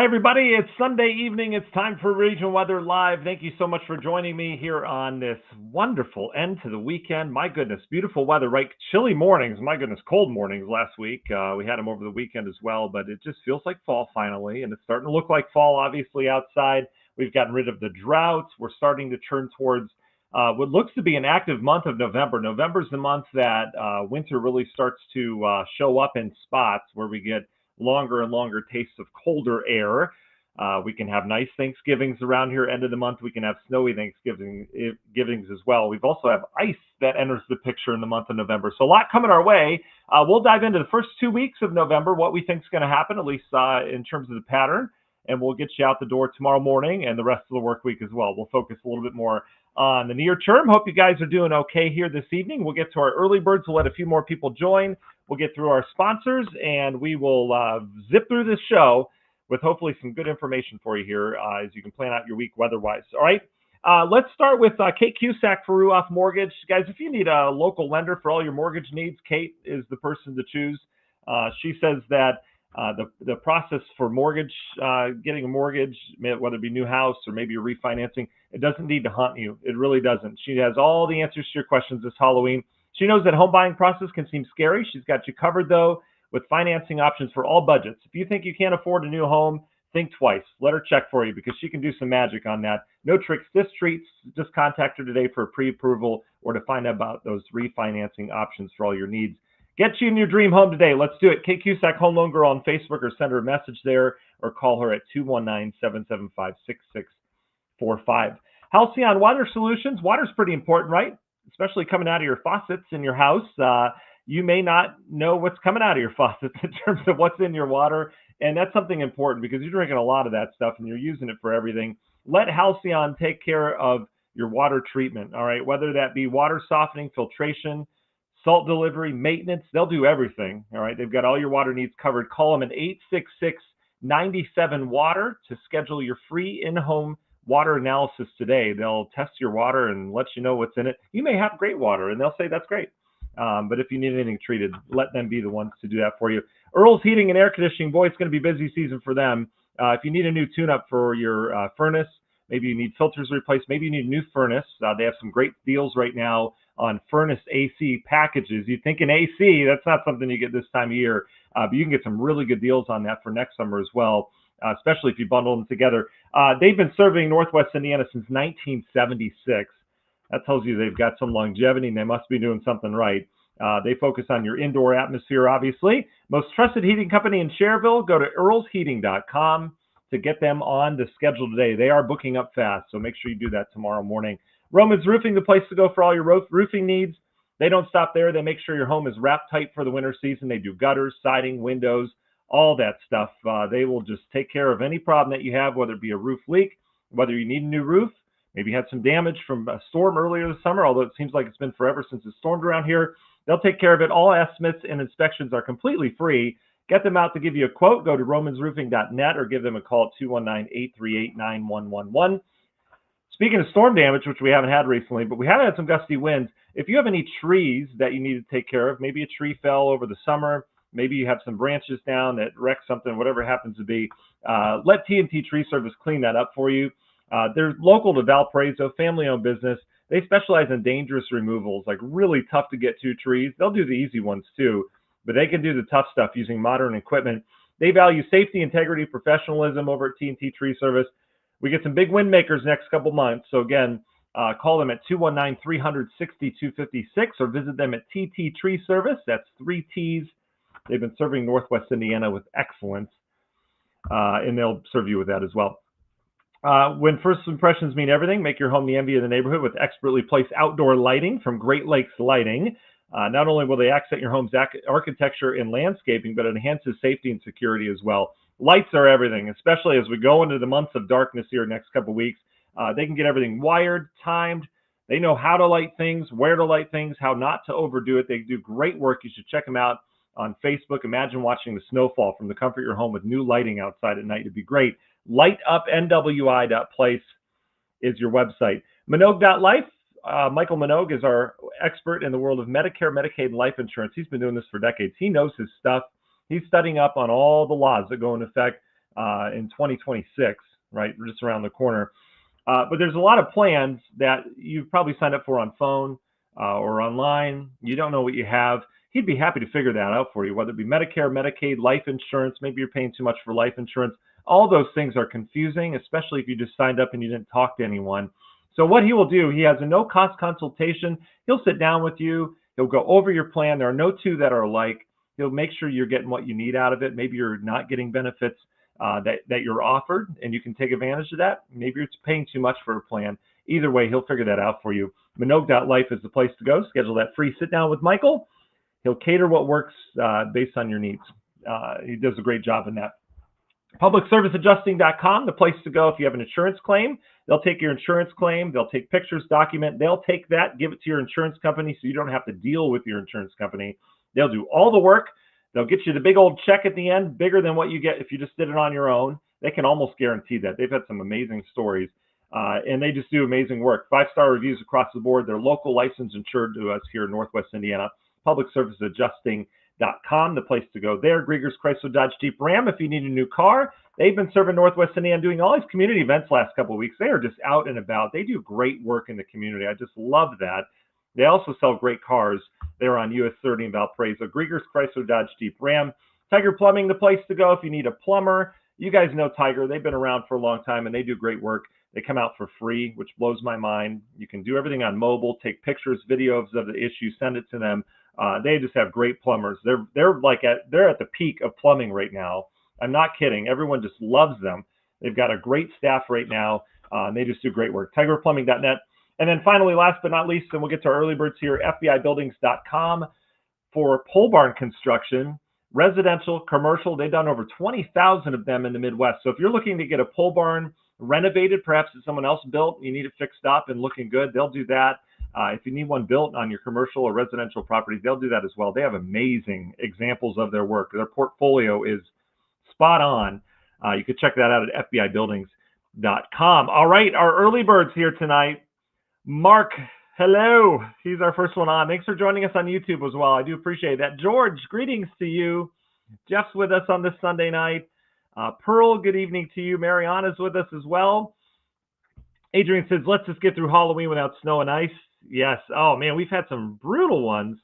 Hi, everybody. It's Sunday evening. It's time for Regional Weather Live. Thank you so much for joining me here on this wonderful end to the weekend. My goodness, beautiful weather, right? Chilly mornings. My goodness, cold mornings last week. We had them over the weekend as well, but it just feels like fall finally, and it's starting to look like fall, obviously, outside. We've gotten rid of the droughts. We're starting to turn towards what looks to be an active month of November. November's the month that winter really starts to show up in spots where we get longer and longer tastes of colder air. We can have nice Thanksgivings around here, end of the month. We can have snowy Thanksgivings as well. We've also have ice that enters the picture in the month of November. So a lot coming our way. We'll dive into the first 2 weeks of November, what we think is going to happen, at least in terms of the pattern. And we'll get you out the door tomorrow morning and the rest of the work week as well. We'll focus a little bit more on the near term. Hope you guys are doing okay here this evening. We'll get to our early birds. We'll let a few more people join. We'll get through our sponsors, and we will zip through this show with hopefully some good information for you here as you can plan out your week weather-wise. All right, let's start with Kate Cusack for Ruoff Mortgage. Guys, if you need a local lender for all your mortgage needs, Kate is the person to choose. She says that the process for mortgage, getting a mortgage, whether it be new house or maybe you're refinancing, it doesn't need to haunt you. It really doesn't. She has all the answers to your questions this Halloween. She knows that home buying process can seem scary. She's got you covered, though, with financing options for all budgets. If you think you can't afford a new home, think twice. Let her check for you because she can do some magic on that. No tricks, just treats. Just contact her today for a pre-approval or to find out about those refinancing options for all your needs. Get you in your dream home today. Let's do it. Kate Cusack, Home Loan Girl on Facebook, or send her a message there or call her at 219-775-6645. Halcyon Water Solutions. Water's pretty important, right? Especially coming out of your faucets in your house. You may not know what's coming out of your faucets in terms of what's in your water. And that's something important because you're drinking a lot of that stuff and you're using it for everything. Let Halcyon take care of your water treatment, all right? Whether that be water softening, filtration, salt delivery, maintenance, they'll do everything, all right? They've got all your water needs covered. Call them at 866-97-WATER to schedule your free in-home water analysis today. They'll test your water and let you know what's in it. You may have great water, and they'll say that's great. But if you need anything treated, let them be the ones to do that for you. Earl's Heating and Air Conditioning, boy, it's going to be busy season for them. If you need a new tune-up for your furnace, maybe you need filters replaced, maybe you need a new furnace. They have some great deals right now on furnace AC packages. You think an AC, that's not something you get this time of year, but you can get some really good deals on that for next summer as well. Especially if you bundle them together. They've been serving Northwest Indiana since 1976. That tells you they've got some longevity and they must be doing something right. They focus on your indoor atmosphere, obviously. Most trusted heating company in Cherville. Go to earlsheating.com to get them on the schedule today. They are booking up fast, so make sure you do that tomorrow morning. Romans Roofing, the place to go for all your roofing needs. They don't stop there. They make sure your home is wrapped tight for the winter season. They do gutters, siding, windows, all that stuff. They will just take care of any problem that you have, whether it be a roof leak, whether you need a new roof, maybe you had some damage from a storm earlier this summer, although it seems like it's been forever since it stormed around here. They'll take care of it. All estimates and inspections are completely free. Get them out to give you a quote. Go to romansroofing.net or give them a call at 219-838-9111. Speaking of storm damage, which we haven't had recently, but we have had some gusty winds. If you have any trees that you need to take care of, maybe a tree fell over the summer, maybe you have some branches down that wreck something, whatever it happens to be, let T&T Tree Service clean that up for you. They're local to Valparaiso, family-owned business. They specialize in dangerous removals, like really tough to get to trees. They'll do the easy ones too, but they can do the tough stuff using modern equipment. They value safety, integrity, professionalism over at T&T Tree Service. We get some big wind makers next couple months. So again, call them at 219-300-6256 or visit them at TT Tree Service. That's 3 T's. They've been serving Northwest Indiana with excellence, and they'll serve you with that as well. When first impressions mean everything, make your home the envy of the neighborhood with expertly placed outdoor lighting from Great Lakes Lighting. Not only will they accent your home's architecture and landscaping, but it enhances safety and security as well. Lights are everything, especially as we go into the months of darkness here next couple weeks. They can get everything wired, timed. They know how to light things, where to light things, how not to overdo it. They do great work. You should check them out on Facebook. Imagine watching the snowfall from the comfort of your home with new lighting outside at night. It'd be great. Lightupnwi.place is your website. Minogue.life. Michael Minogue is our expert in the world of Medicare, Medicaid, and life insurance. He's been doing this for decades. He knows his stuff. He's studying up on all the laws that go into effect in 2026, right? Just around the corner. But there's a lot of plans that you've probably signed up for on phone or online. You don't know what you have. He'd be happy to figure that out for you, whether it be Medicare, Medicaid, life insurance. Maybe you're paying too much for life insurance. All those things are confusing, especially if you just signed up and you didn't talk to anyone. So what he will do, he has a no-cost consultation. He'll sit down with you. He'll go over your plan. There are no two that are alike. He'll make sure you're getting what you need out of it. Maybe you're not getting benefits that you're offered, and you can take advantage of that. Maybe you're paying too much for a plan. Either way, he'll figure that out for you. Minogue.life is the place to go. Schedule that free sit down with Michael. He'll cater what works based on your needs. He does a great job in that. PublicServiceAdjusting.com, the place to go if you have an insurance claim. They'll take your insurance claim. They'll take pictures, document. They'll take that, give it to your insurance company so you don't have to deal with your insurance company. They'll do all the work. They'll get you the big old check at the end, bigger than what you get if you just did it on your own. They can almost guarantee that. They've had some amazing stories, and they just do amazing work. 5-star reviews across the board. They're local, licensed, insured to us here in Northwest Indiana. PublicServiceAdjusting.com, the place to go there. Grieger's Chrysler Dodge Jeep Ram, if you need a new car. They've been serving Northwest Indiana, doing all these community events last couple of weeks. They are just out and about. They do great work in the community. I just love that. They also sell great cars. They're on US 30 in Valparaiso. Grieger's Chrysler Dodge Jeep Ram. Tiger Plumbing, the place to go if you need a plumber. You guys know Tiger. They've been around for a long time, and they do great work. They come out for free, which blows my mind. You can do everything on mobile, take pictures, videos of the issue, send it to them. They just have great plumbers. They're at the peak of plumbing right now. I'm not kidding. Everyone just loves them. They've got a great staff right now, and they just do great work. TigerPlumbing.net. And then finally, last but not least, and we'll get to our early birds here, FBIbuildings.com for pole barn construction, residential, commercial. They've done over 20,000 of them in the Midwest. So if you're looking to get a pole barn renovated, perhaps it's someone else built, you need it fixed up and looking good, they'll do that. If you need one built on your commercial or residential property, they'll do that as well. They have amazing examples of their work. Their portfolio is spot on. You can check that out at FBIbuildings.com. All right, our early birds here tonight. Mark, hello. He's our first one on. Thanks for joining us on YouTube as well. I do appreciate that. George, greetings to you. Jeff's with us on this Sunday night. Pearl, good evening to you. Mariana's with us as well. Adrian says, let's just get through Halloween without snow and ice. Yes. Oh, man, we've had some brutal ones.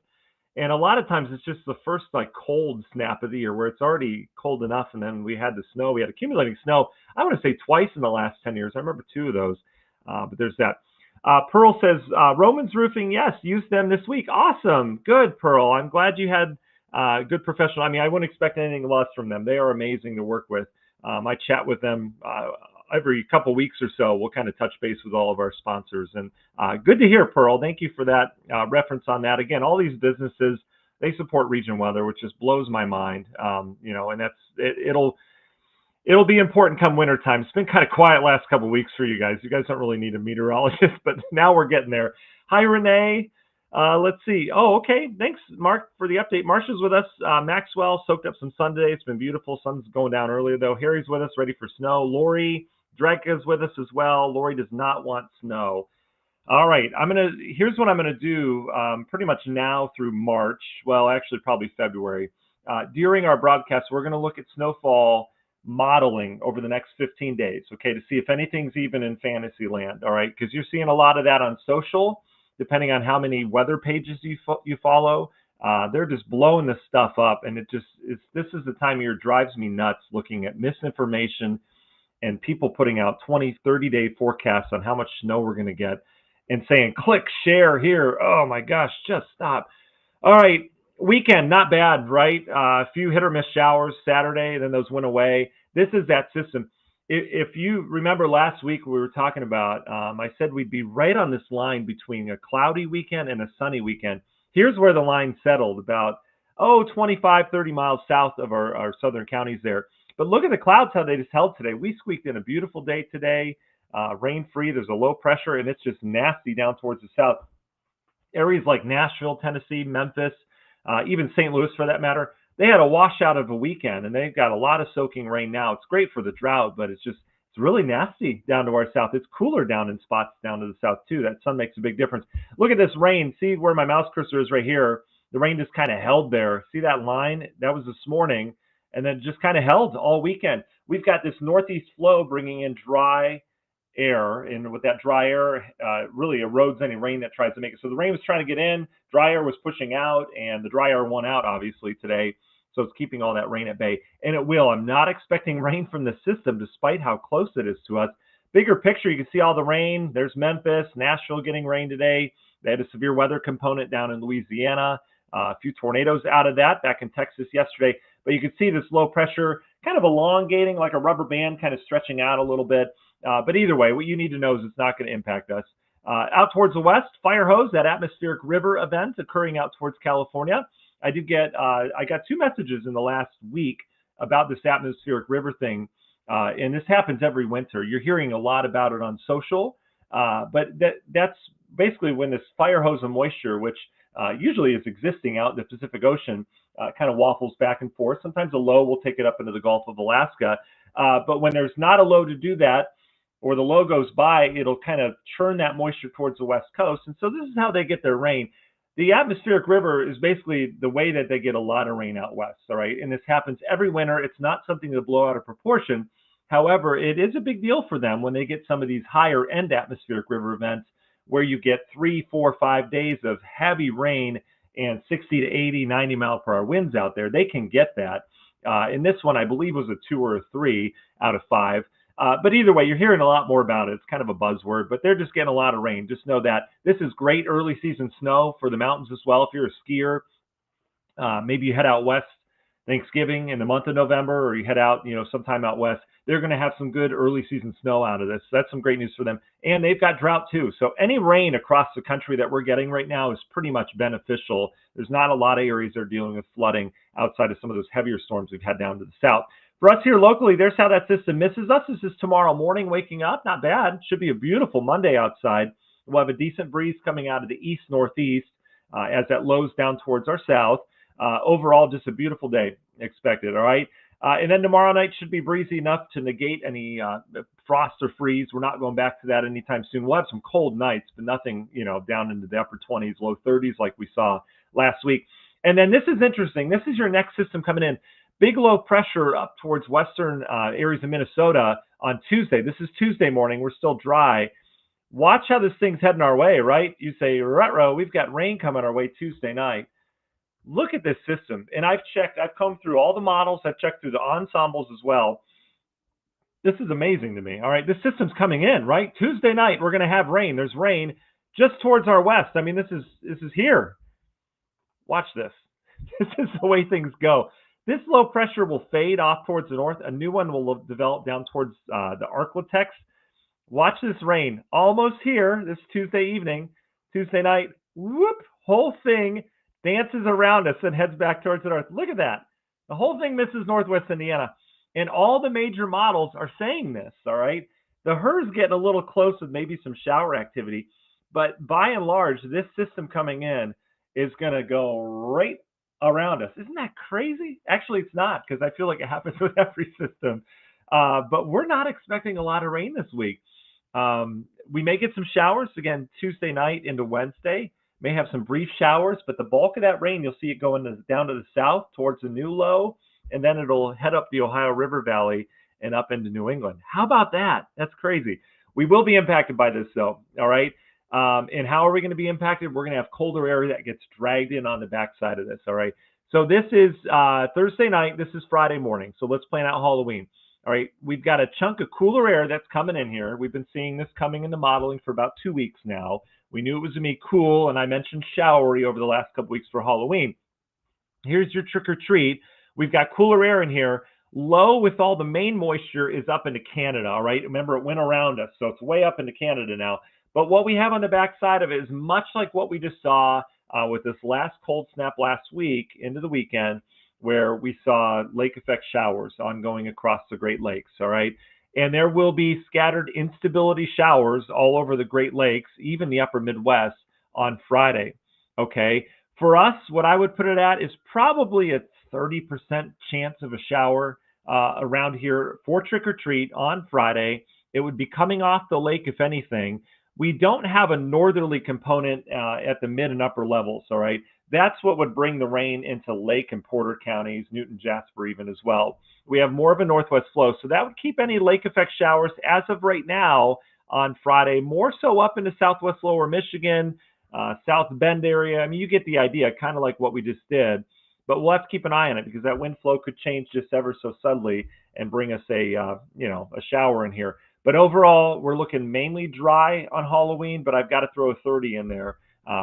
And a lot of times it's just the first cold snap of the year where it's already cold enough, and then we had the snow. We had accumulating snow, I want to say twice in the last 10 years. I remember 2 of those, but there's that. Pearl says, Romans Roofing, yes, used them this week. Awesome. Good, Pearl. I'm glad you had good professional. I mean, I wouldn't expect anything less from them. They are amazing to work with. I chat with them every couple weeks or so. We'll kind of touch base with all of our sponsors. And good to hear, Pearl. Thank you for that reference on that. Again, all these businesses, they support Region Weather, which just blows my mind. And it'll be important come winter time. It's been kind of quiet last couple of weeks for you guys. You guys don't really need a meteorologist, but now we're getting there. Hi, Renee. Let's see. Oh, okay. Thanks, Mark, for the update. Marsha's with us. Maxwell soaked up some sun today. It's been beautiful. Sun's going down earlier, though. Harry's with us, ready for snow. Lori Dreka's with us as well. Lori does not want snow. All right. Here's what I'm going to do pretty much now through March. Well, actually, probably February. During our broadcast, we're going to look at snowfall modeling over the next 15 days, okay, to see if anything's even in fantasy land, all right? Because you're seeing a lot of that on social, depending on how many weather pages you follow. They're just blowing this stuff up, and this is the time of year drives me nuts looking at misinformation and people putting out 20, 30-day forecasts on how much snow we're going to get and saying, click share here. Oh, my gosh, just stop. All right. Weekend, not bad, right? A few hit or miss showers Saturday, then those went away. This is that system. If you remember last week we were talking about, I said we'd be right on this line between a cloudy weekend and a sunny weekend. Here's where the line settled, about 25, 30 miles south of our southern counties there. But look at the clouds, how they just held today. We squeaked in a beautiful day today, rain-free. There's a low pressure, and it's just nasty down towards the south. Areas like Nashville, Tennessee, Memphis, even St. Louis for that matter, they had a washout of a weekend, and they've got a lot of soaking rain now. It's great for the drought, but it's really nasty down to our south. It's cooler down in spots down to the south too. That sun makes a big difference. Look at this rain. See where my mouse cursor is right here? The rain just kind of held there. See that line? That was this morning, and then just kind of held all weekend. We've got this northeast flow bringing in dry air, and with that dry air, really erodes any rain that tries to make it. So the rain was trying to get in, dry air was pushing out, and the dry air won out obviously today. So it's keeping all that rain at bay, and it will. I'm not expecting rain from the system, despite how close it is to us. Bigger picture, you can see all the rain. There's Memphis, Nashville getting rain today. They had a severe weather component down in Louisiana. A few tornadoes out of that back in Texas yesterday. But you can see this low pressure kind of elongating like a rubber band, kind of stretching out a little bit. But either way, what you need to know is it's not going to impact us. Out towards the west, fire hose, that atmospheric river event occurring out towards California. I got 2 messages in the last week about this atmospheric river thing. And this happens every winter. You're hearing a lot about it on social. But that's basically when this fire hose of moisture, which usually is existing out in the Pacific Ocean, kind of waffles back and forth. Sometimes a low will take it up into the Gulf of Alaska. But when there's not a low to do that, or the low goes by, it'll kind of churn that moisture towards the west coast. And so this is how they get their rain. The atmospheric river is basically the way that they get a lot of rain out west, all right? And this happens every winter. It's not something to blow out of proportion. However, it is a big deal for them when they get some of these higher end atmospheric river events where you get 3, 4, 5 days of heavy rain and 60 to 80, 90 mile per hour winds out there. They can get that. And this one, I believe, was a 2 or a 3 out of 5. But either way, you're hearing a lot more about it. It's kind of a buzzword, but they're just getting a lot of rain. Just know that this is great early season snow for the mountains as well. If you're a skier, maybe you head out west Thanksgiving in the month of November, or you head out, sometime out west, they're going to have some good early season snow out of this. So that's some great news for them. And they've got drought too. So any rain across the country that we're getting right now is pretty much beneficial. There's not a lot of areas that are dealing with flooding outside of some of those heavier storms we've had down to the south. For us here locally, there's how that system misses us. This is tomorrow morning waking up. Not bad. Should be a beautiful Monday outside. We'll have a decent breeze coming out of the east-northeast as that lows down towards our south. Overall, just a beautiful day expected, all right? And then tomorrow night should be breezy enough to negate any frost or freeze. We're not going back to that anytime soon. We'll have some cold nights, but nothing, down into the upper 20s, low 30s like we saw last week. And then this is interesting. This is your next system coming in. Big low pressure up towards western areas of Minnesota on Tuesday. This is Tuesday morning. We're still dry. Watch how this thing's heading our way, right? You say, ruh-roh, we've got rain coming our way Tuesday night. Look at this system. And I've come through all the models. I've checked through the ensembles as well. This is amazing to me. All right, this system's coming in, right? Tuesday night, we're going to have rain. There's rain just towards our west. I mean, this is here. Watch this. This is the way things go. This low pressure will fade off towards the north. A new one will develop down towards the Arklatex. Watch this rain. Almost here this Tuesday evening, Tuesday night. Whoop! Whole thing dances around us and heads back towards the north. Look at that. The whole thing misses northwest Indiana. And all the major models are saying this, all right? The HRRR's getting a little close with maybe some shower activity. But by and large, this system coming in is going to go right around us. Isn't that crazy? Actually, it's not, because I feel like it happens with every system. But we're not expecting a lot of rain this week. We may get some showers again Tuesday night into Wednesday. May have some brief showers, but the bulk of that rain, you'll see it going down to the south towards the new low, and then it'll head up the Ohio River Valley and up into New England. How about that? That's crazy. We will be impacted by this, though. All right. And how are we going to be impacted? We're going to have colder air that gets dragged in on the backside of this. All right. So this is Thursday night. This is Friday morning. So let's plan out Halloween. All right. We've got a chunk of cooler air that's coming in here. We've been seeing this coming into modeling for about 2 weeks now. We knew it was going to be cool, and I mentioned showery over the last couple weeks for Halloween. Here's your trick or treat. We've got cooler air in here. Low with all the main moisture is up into Canada. All right. Remember, it went around us, so it's way up into Canada now. But what we have on the backside of it is much like what we just saw with this last cold snap last week into the weekend, where we saw lake effect showers ongoing across the Great Lakes. All right. And there will be scattered instability showers all over the Great Lakes, even the upper Midwest on Friday. Okay. For us, what I would put it at is probably a 30% chance of a shower around here for trick or treat on Friday. It would be coming off the lake, if anything. We don't have a northerly component at the mid and upper levels, all right? That's what would bring the rain into Lake and Porter counties, Newton, Jasper even as well. We have more of a northwest flow, so that would keep any lake effect showers as of right now on Friday, more so up into southwest lower Michigan, South Bend area. I mean, you get the idea, kind of like what we just did. But we'll have to keep an eye on it because that wind flow could change just ever so subtly and bring us a shower in here. But overall, we're looking mainly dry on Halloween, but I've got to throw a 30 in there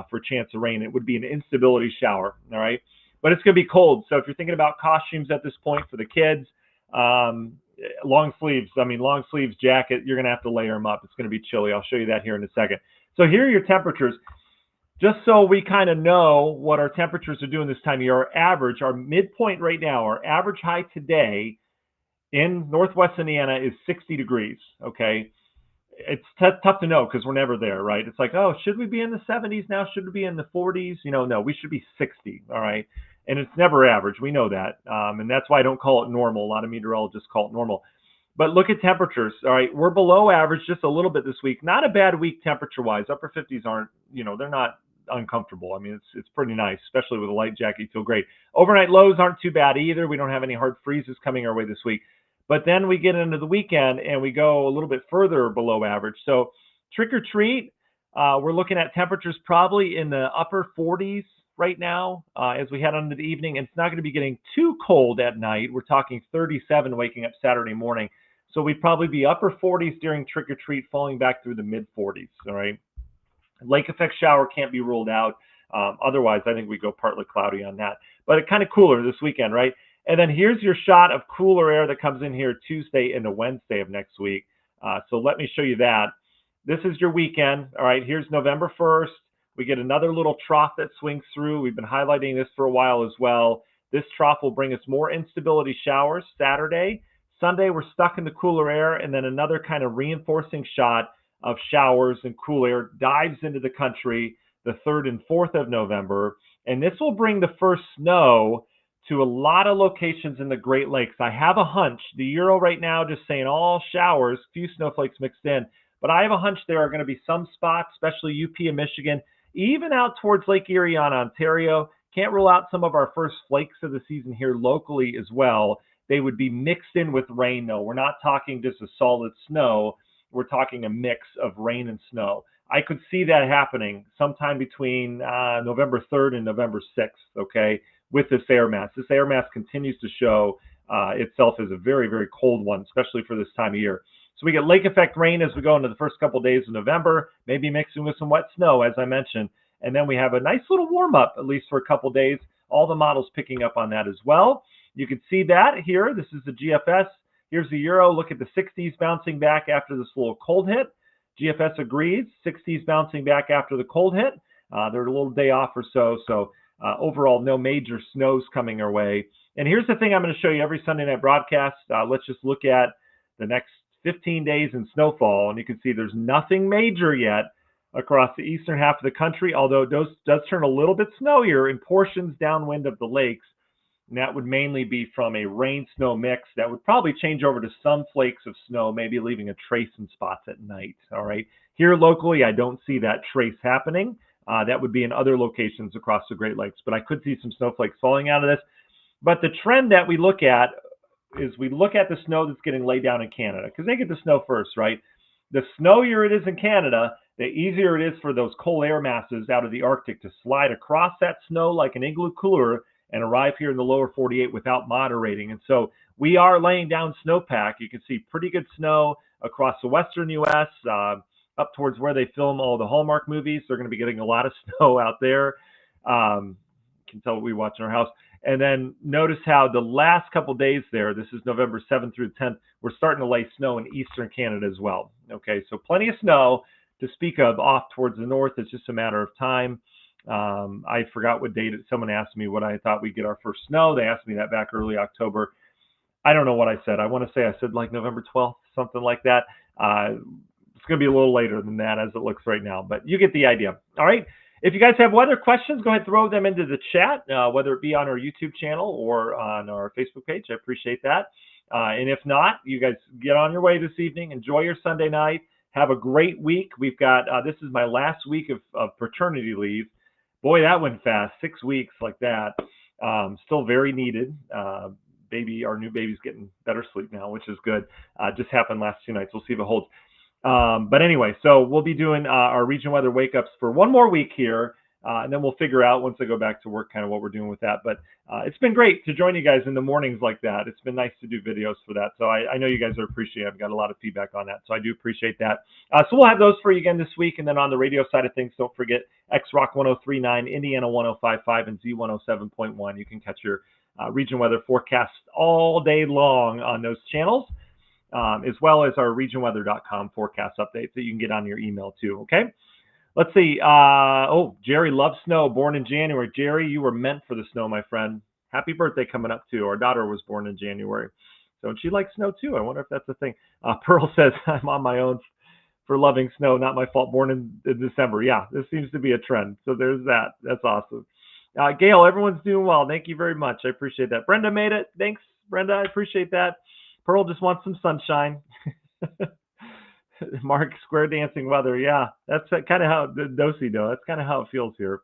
for chance of rain. It would be an instability shower, all right? But it's going to be cold. So if you're thinking about costumes at this point for the kids, long sleeves jacket, you're going to have to layer them up. It's going to be chilly. I'll show you that here in a second. So here are your temperatures. Just so we kind of know what our temperatures are doing this time of year, our midpoint right now, our average high today in Northwest Indiana is 60 degrees, okay? It's tough to know because we're never there, right? It's like, oh, should we be in the 70s now? Should we be in the 40s? No, we should be 60, all right? And it's never average. We know that. And that's why I don't call it normal. A lot of meteorologists call it normal. But look at temperatures, all right? We're below average just a little bit this week. Not a bad week temperature-wise. Upper 50s aren't, they're not uncomfortable. I mean, it's pretty nice, especially with a light jacket. You feel great. Overnight lows aren't too bad either. We don't have any hard freezes coming our way this week. But then we get into the weekend and we go a little bit further below average. So trick or treat, we're looking at temperatures probably in the upper 40s right now as we head into the evening. And it's not going to be getting too cold at night. We're talking 37 waking up Saturday morning. So we'd probably be upper 40s during trick or treat, falling back through the mid 40s. All right. Lake effect shower can't be ruled out. Otherwise, I think we go partly cloudy on that. But it's kind of cooler this weekend, right? And then here's your shot of cooler air that comes in here Tuesday into Wednesday of next week. So let me show you that. This is your weekend. All right, here's November 1st. We get another little trough that swings through. We've been highlighting this for a while as well. This trough will bring us more instability showers Saturday. Sunday, we're stuck in the cooler air, and then another kind of reinforcing shot of showers and cool air dives into the country the 3rd and 4th of November. And this will bring the first snow to a lot of locations in the Great Lakes. I have a hunch, the Euro right now just saying all showers, few snowflakes mixed in, but I have a hunch there are going to be some spots, especially UP and Michigan, even out towards Lake Erie on Ontario. Can't rule out some of our first flakes of the season here locally as well. They would be mixed in with rain though. We're not talking just a solid snow. We're talking a mix of rain and snow. I could see that happening sometime between November 3rd and November 6th, okay, with this air mass. This air mass continues to show itself as a very, very cold one, especially for this time of year. So we get lake effect rain as we go into the first couple of days of November, maybe mixing with some wet snow, as I mentioned. And then we have a nice little warm up, at least for a couple of days. All the models picking up on that as well. You can see that here. This is the GFS. Here's the Euro. Look at the 60s bouncing back after this little cold hit. GFS agrees. 60s bouncing back after the cold hit. They're a little day off or so. So overall, no major snows coming our way. And here's the thing I'm going to show you every Sunday night broadcast. Let's just look at the next 15 days in snowfall. And you can see there's nothing major yet across the eastern half of the country, although it does turn a little bit snowier in portions downwind of the lakes. And that would mainly be from a rain-snow mix that would probably change over to some flakes of snow, maybe leaving a trace in spots at night. All right. Here locally, I don't see that trace happening. That would be in other locations across the Great Lakes, but I could see some snowflakes falling out of this. But the trend that we look at is we look at the snow that's getting laid down in Canada, because they get the snow first, right? The snowier it is in Canada, the easier it is for those cold air masses out of the Arctic to slide across that snow like an igloo cooler and arrive here in the lower 48 without moderating. And so we are laying down snowpack. You can see pretty good snow across the western U.S., up towards where they film all the Hallmark movies. They're going to be getting a lot of snow out there. You can tell what we watch in our house. And then notice how the last couple days there, this is November 7th through 10th, we're starting to lay snow in eastern Canada as well. Okay, so plenty of snow to speak of off towards the north. It's just a matter of time. I forgot what date. Someone asked me what I thought we'd get our first snow. They asked me that back early October. I don't know what I said. I want to say I said like November 12th, something like that. It's going to be a little later than that as it looks right now, but you get the idea. All right. If you guys have weather questions, go ahead and throw them into the chat, whether it be on our YouTube channel or on our Facebook page. I appreciate that. And if not, you guys get on your way this evening. Enjoy your Sunday night. Have a great week. We've got, this is my last week of paternity leave. Boy, that went fast. 6 weeks like that. Still very needed. Our new baby's getting better sleep now, which is good. Just happened last 2 nights. We'll see if it holds. But anyway, so we'll be doing our region weather wake ups for one more week here. And then we'll figure out once I go back to work kind of what we're doing with that. But it's been great to join you guys in the mornings like that. It's been nice to do videos for that. So I know you guys are appreciative. I've got a lot of feedback on that. So I do appreciate that. So we'll have those for you again this week. And then on the radio side of things, don't forget XRock 1039, Indiana 1055, and Z107.1. You can catch your region weather forecast all day long on those channels, as well as our regionweather.com forecast updates that you can get on your email too. Okay. Let's see. Jerry loves snow, born in January. Jerry, you were meant for the snow, my friend. Happy birthday coming up, too. Our daughter was born in January. So, and she likes snow, too. I wonder if that's a thing. Pearl says, I'm on my own for loving snow. Not my fault, born in December. Yeah, this seems to be a trend. So there's that. That's awesome. Gail, everyone's doing well. Thank you very much. I appreciate that. Brenda made it. Thanks, Brenda. I appreciate that. Pearl just wants some sunshine. Mark, square dancing weather. Yeah, that's kind of how that's kind of how it feels here.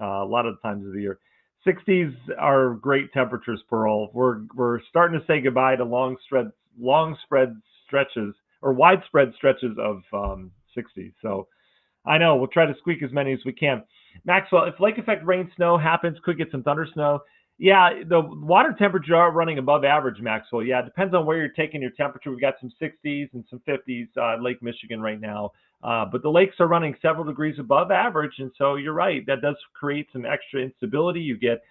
A lot of times of the year. 60s are great temperatures, Pearl. We're starting to say goodbye to widespread stretches of 60s. So I know we'll try to squeak as many as we can. Maxwell, if lake effect rain snow happens, could get some thunder snow. Yeah, the water temperature are running above average, Maxwell. Yeah, it depends on where you're taking your temperature. We've got some 60s and some 50s in Lake Michigan right now. But the lakes are running several degrees above average. And so you're right, that does create some extra instability. You get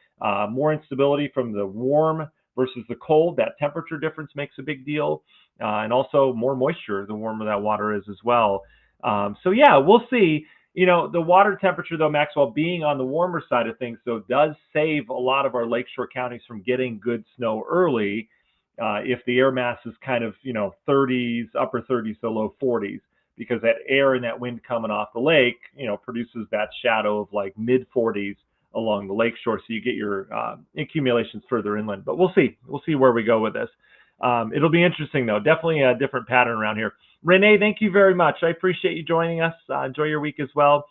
more instability from the warm versus the cold. That temperature difference makes a big deal. And also more moisture, the warmer that water is as well. So yeah, we'll see. You know, the water temperature, though, Maxwell, being on the warmer side of things, so does save a lot of our lakeshore counties from getting good snow early if the air mass is kind of, 30s, upper 30s to low 40s, because that air and that wind coming off the lake, produces that shadow of like mid 40s along the lakeshore. So you get your accumulations further inland. But we'll see. We'll see where we go with this. It'll be interesting, though. Definitely a different pattern around here. Renee, thank you very much. I appreciate you joining us. Enjoy your week as well.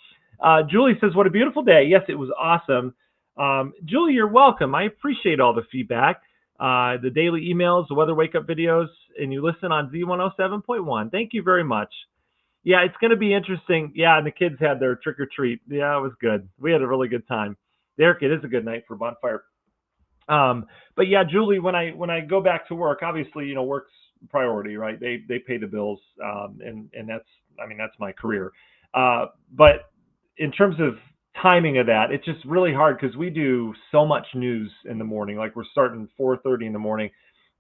Julie says, what a beautiful day. Yes, it was awesome. Julie, you're welcome. I appreciate all the feedback, the daily emails, the weather wake-up videos, and you listen on Z107.1. Thank you very much. Yeah, it's going to be interesting. Yeah, and the kids had their trick-or-treat. Yeah, it was good. We had a really good time. Derek, it is a good night for bonfire. But yeah, Julie, when I go back to work, obviously, work's priority, right? They pay the bills, and that's my career. But in terms of timing of that, it's just really hard because we do so much news in the morning. Like we're starting 4:30 in the morning,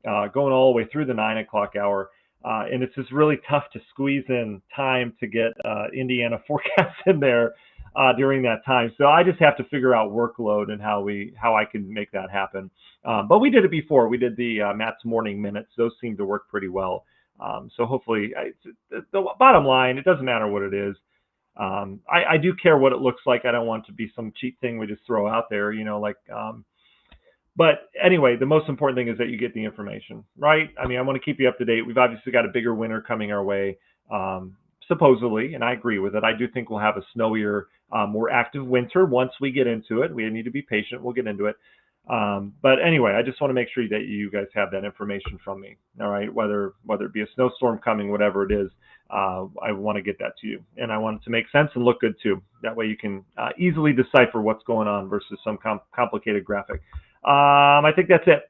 going all the way through the 9 o'clock hour. And it's just really tough to squeeze in time to get Indiana forecasts in there during that time. So I just have to figure out workload and how I can make that happen. But we did it before. We did the Matt's morning minutes. Those seem to work pretty well. So hopefully, the bottom line, it doesn't matter what it is. I do care what it looks like. I don't want it to be some cheap thing we just throw out there, but anyway, the most important thing is that you get the information, right? I mean, I want to keep you up to date. We've obviously got a bigger winter coming our way, supposedly, and I agree with it. I do think we'll have a snowier, more active winter once we get into it. We need to be patient. We'll get into it. But anyway, I just want to make sure that you guys have that information from me, all right? Whether it be a snowstorm coming, whatever it is, I want to get that to you. And I want it to make sense and look good, too. That way you can easily decipher what's going on versus some complicated graphic. I think that's it.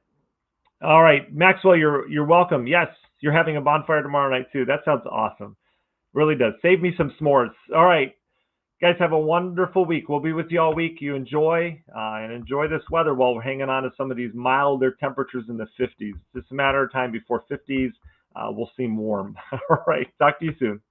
All right, Maxwell, you're welcome. Yes, you're having a bonfire tomorrow night too. That sounds awesome. Really does. Save me some s'mores. All right, guys, have a wonderful week. We'll be with you all week. You enjoy and enjoy this weather while we're hanging on to some of these milder temperatures in the 50s. It's just a matter of time before 50s. We'll seem warm. All right, talk to you soon.